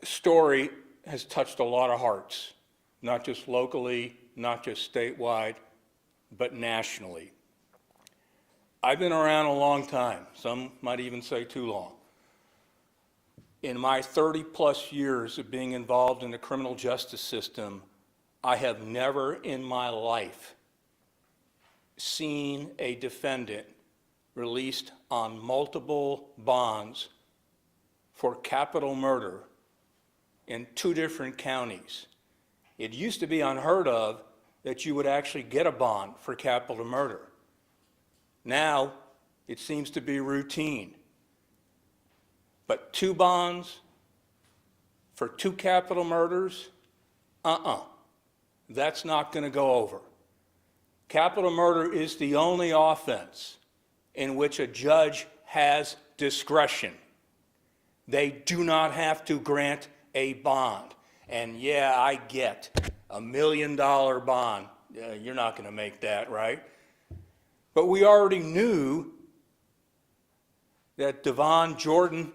story has touched a lot of hearts, not just locally, not just statewide, but nationally. I've been around a long time, some might even say too long. In my 30-plus years of being involved in the criminal justice system, I have never in my life seen a defendant released on multiple bonds for capital murder in 2 different counties. It used to be unheard of that you would actually get a bond for capital murder. Now, it seems to be routine. But 2 bonds for 2 capital murders? That's not going to go over. Capital murder is the only offense in which a judge has discretion. They do not have to grant a bond. And yeah, I get $1 million bond. You're not going to make that, right? But we already knew that Devan Jordon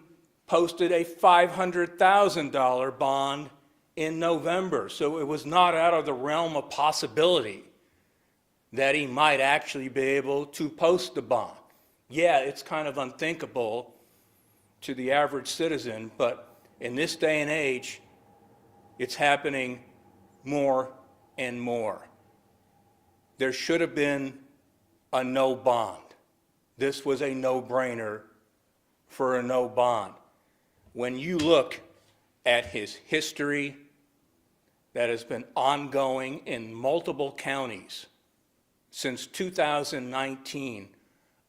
posted a $500,000 bond in November. So it was not out of the realm of possibility that he might actually be able to post the bond. Yeah, it's kind of unthinkable to the average citizen, but in this day and age, it's happening more and more. There should have been a no bond. This was a no-brainer for a no bond. When you look at his history that has been ongoing in multiple counties since 2019,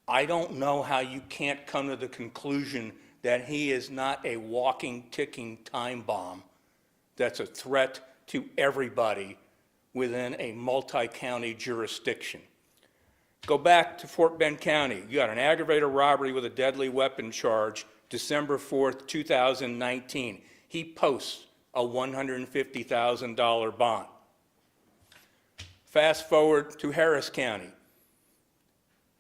I don't know how you can't come to the conclusion that he is not a walking, ticking time bomb that's a threat to everybody within a multi-county jurisdiction. Go back to Fort Bend County. You got an aggravated robbery with a deadly weapon charge, December 4th, 2019. He posts a $150,000 bond. Fast forward to Harris County.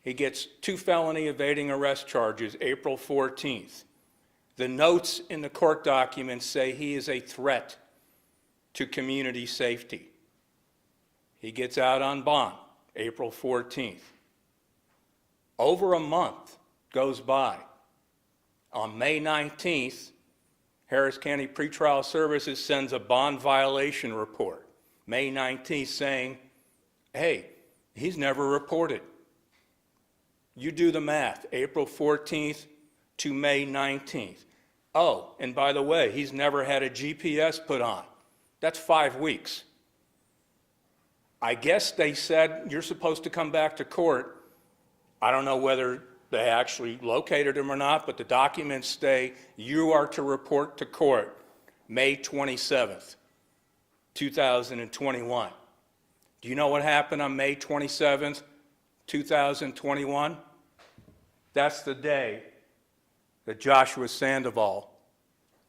He gets 2 felony evading arrest charges, April 14th. The notes in the court documents say he is a threat to community safety. He gets out on bond, April 14th. Over a month goes by. On May 19th, Harris County Pretrial Services sends a bond violation report, May 19th, saying, hey, he's never reported. You do the math, April 14th to May 19th. Oh, and by the way, he's never had a GPS put on. That's 5 weeks. I guess they said you're supposed to come back to court. I don't know whether they actually located him or not, but the documents say you are to report to court May 27th, 2021. Do you know what happened on May 27th, 2021? That's the day that Joshua Sandoval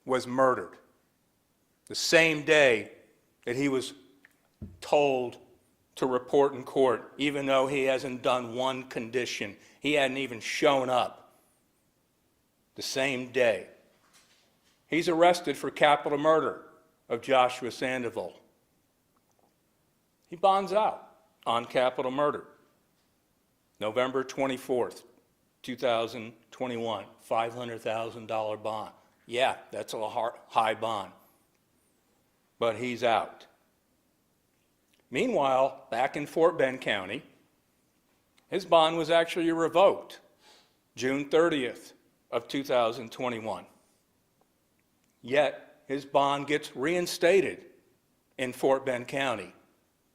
was murdered. The same day that he was told to report in court, even though he hasn't done one condition. He hadn't even shown up. The same day. He's arrested for capital murder of Joshua Sandoval. He bonds out on capital murder. November 24th, 2021, $500,000 bond. Yeah, that's a high bond. But he's out. Meanwhile, back in Fort Bend County, his bond was actually revoked June 30th of 2021. Yet, his bond gets reinstated in Fort Bend County.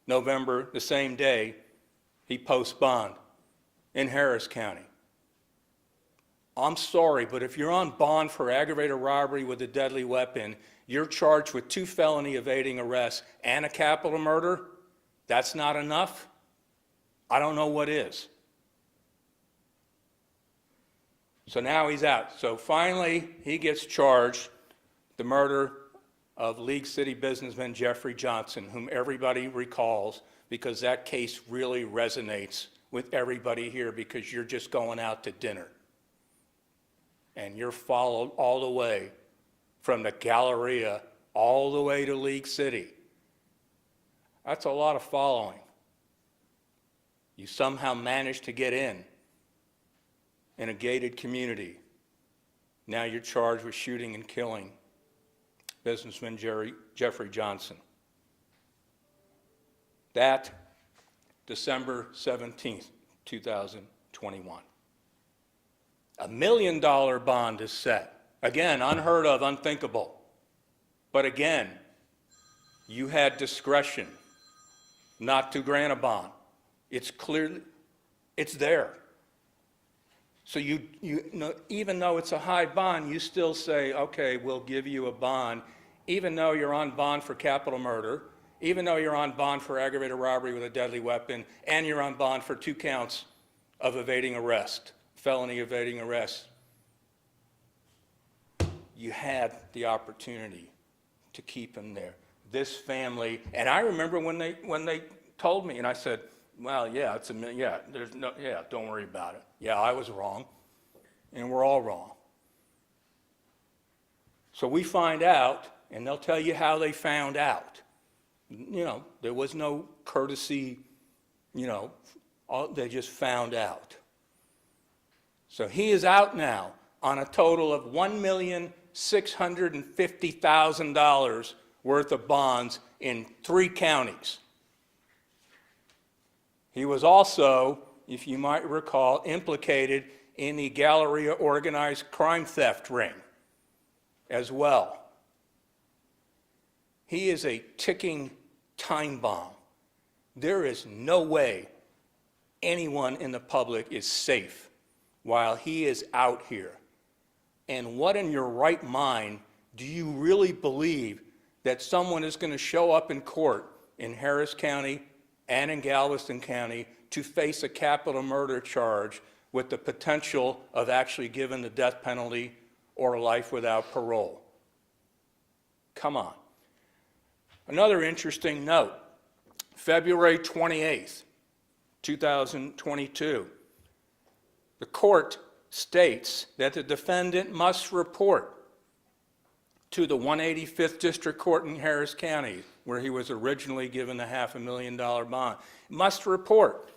November, the same day, he posts bond in Harris County. I'm sorry, but if you're on bond for aggravated robbery with a deadly weapon, you're charged with 2 felony evading arrests and a capital murder, that's not enough? I don't know what is. So now he's out. So finally, he gets charged the murder of League City businessman Jeffrey Johnson, whom everybody recalls because that case really resonates with everybody here because you're just going out to dinner. And you're followed all the way from the Galleria all the way to League City. That's a lot of following. You somehow managed to get in a gated community. Now you're charged with shooting and killing businessman Jeffrey Johnson. That, December 17th, 2021. $1 million bond is set. Again, unheard of, unthinkable. But again, you had discretion not to grant a bond. It's clearly, it's there. So you know, even though it's a high bond, you still say, okay, we'll give you a bond, even though you're on bond for capital murder, even though you're on bond for aggravated robbery with a deadly weapon, and you're on bond for 2 counts of evading arrest, felony evading arrest. You had the opportunity to keep him there. This family, and I remember when they told me, and I said, well, yeah, don't worry about it. Yeah, I was wrong, and we're all wrong. So we find out, and they'll tell you how they found out. You know, there was no courtesy, you know, they just found out. So he is out now on a total of $1,650,000 worth of bonds in 3 counties. He was also, if you might recall, implicated in the Galleria organized crime theft ring as well. He is a ticking time bomb. There is no way anyone in the public is safe while he is out here. And what in your right mind do you really believe that someone is going to show up in court in Harris County and in Galveston County to face a capital murder charge with the potential of actually giving the death penalty or life without parole? Come on. Another interesting note, February 28th, 2022, the court states that the defendant must report to the 185th District Court in Harris County, where he was originally given the $500,000 bond, must report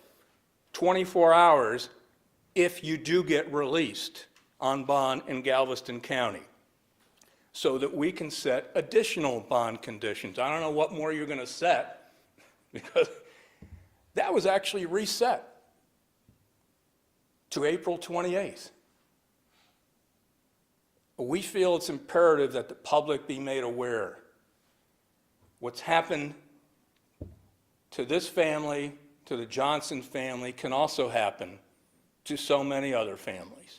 24 hours if you do get released on bond in Galveston County, so that we can set additional bond conditions. I don't know what more you're going to set, because that was actually reset to April 28th. We feel it's imperative that the public be made aware. What's happened to this family, to the Johnson family, can also happen to so many other families.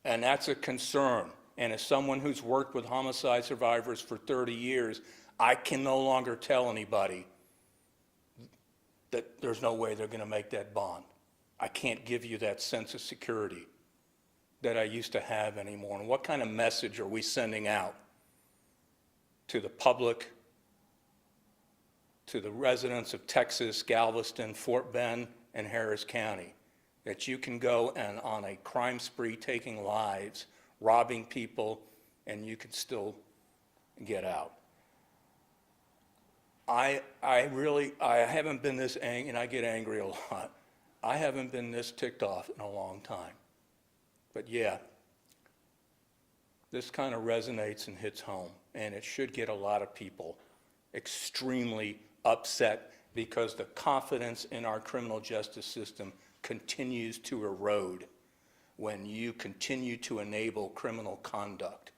And that's a concern. And as someone who's worked with homicide survivors for 30 years, I can no longer tell anybody that there's no way they're going to make that bond. I can't give you that sense of security that I used to have anymore. And what kind of message are we sending out to the public, to the residents of Texas, Galveston, Fort Bend, and Harris County, that you can go and on a crime spree taking lives, robbing people, and you can still get out? I haven't been this angry, and I get angry a lot. I haven't been this ticked off in a long time. But yeah, this kind of resonates and hits home, and it should get a lot of people extremely upset, because the confidence in our criminal justice system continues to erode when you continue to enable criminal conduct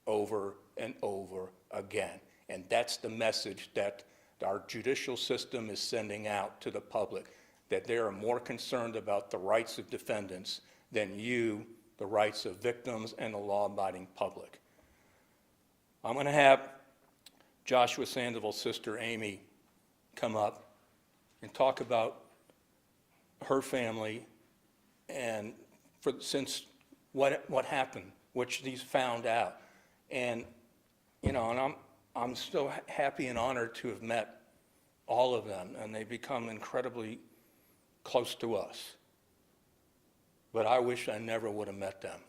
over and over again. And that's the message that our judicial system is sending out to the public, that they are more concerned about the rights of defendants than you, the rights of victims, and the law-abiding public. I'm going to have Joshua Sandoval's sister, Amy, come up and talk about her family and since what happened, which these found out. And, you know, and I'm so happy and honored to have met all of them, and they become incredibly close to us. But I wish I never would have met them.